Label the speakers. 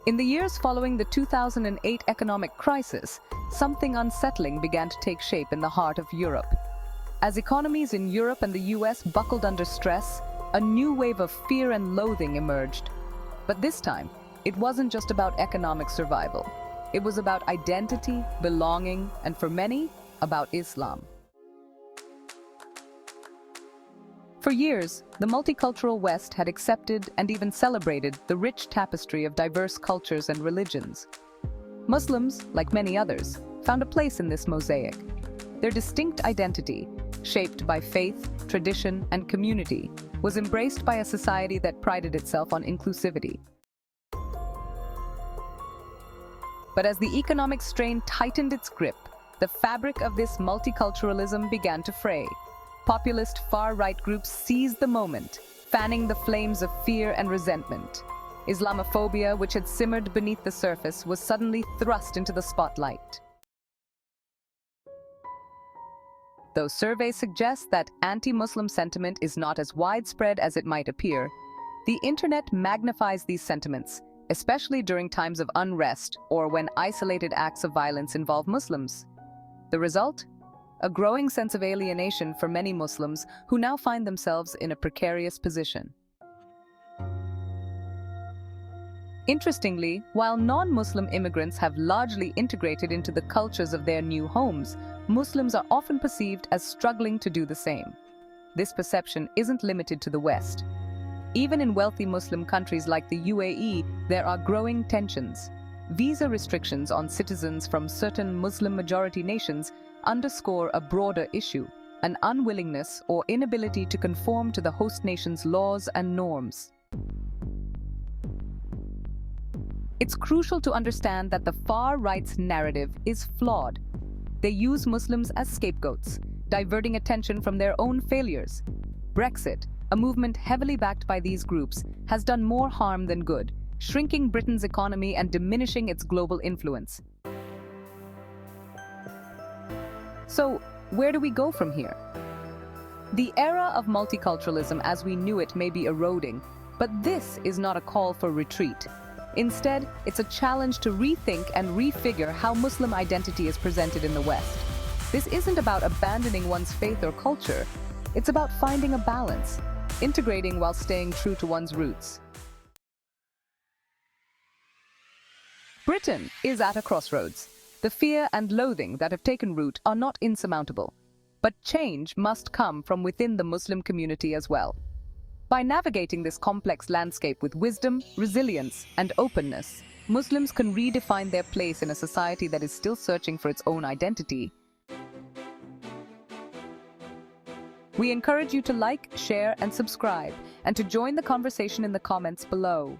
Speaker 1: In the years following the 2008 economic crisis, something unsettling began to take shape in the heart of Europe. As economies in Europe and the US buckled under stress, a new wave of fear and loathing emerged. But this time, it wasn't just about economic survival. It was about identity, belonging, and for many, about Islam. For years, the multicultural West had accepted and even celebrated the rich tapestry of diverse cultures and religions. Muslims, like many others, found a place in this mosaic. Their distinct identity, shaped by faith, tradition, and community, was embraced by a society that prided itself on inclusivity. But as the economic strain tightened its grip, the fabric of this multiculturalism began to fray. Populist far-right groups seized the moment, fanning the flames of fear and resentment. Islamophobia, which had simmered beneath the surface, was suddenly thrust into the spotlight. Though surveys suggest that anti-Muslim sentiment is not as widespread as it might appear, the internet magnifies these sentiments, especially during times of unrest or when isolated acts of violence involve Muslims. The result? A growing sense of alienation for many Muslims who now find themselves in a precarious position. Interestingly, while non-Muslim immigrants have largely integrated into the cultures of their new homes, Muslims are often perceived as struggling to do the same. This perception isn't limited to the West. Even in wealthy Muslim countries like the UAE, there are growing tensions. Visa restrictions on citizens from certain Muslim-majority nations underscore a broader issue, an unwillingness or inability to conform to the host nation's laws and norms. It's crucial to understand that the far-right's narrative is flawed. They use Muslims as scapegoats, diverting attention from their own failures. Brexit, a movement heavily backed by these groups, has done more harm than good, shrinking Britain's economy and diminishing its global influence. So, where do we go from here? The era of multiculturalism as we knew it may be eroding, but this is not a call for retreat. Instead, it's a challenge to rethink and refigure how Muslim identity is presented in the West. This isn't about abandoning one's faith or culture. It's about finding a balance, integrating while staying true to one's roots. Britain is at a crossroads. The fear and loathing that have taken root are not insurmountable. But change must come from within the Muslim community as well. By navigating this complex landscape with wisdom, resilience, and openness, Muslims can redefine their place in a society that is still searching for its own identity. We encourage you to like, share, and subscribe, and to join the conversation in the comments below.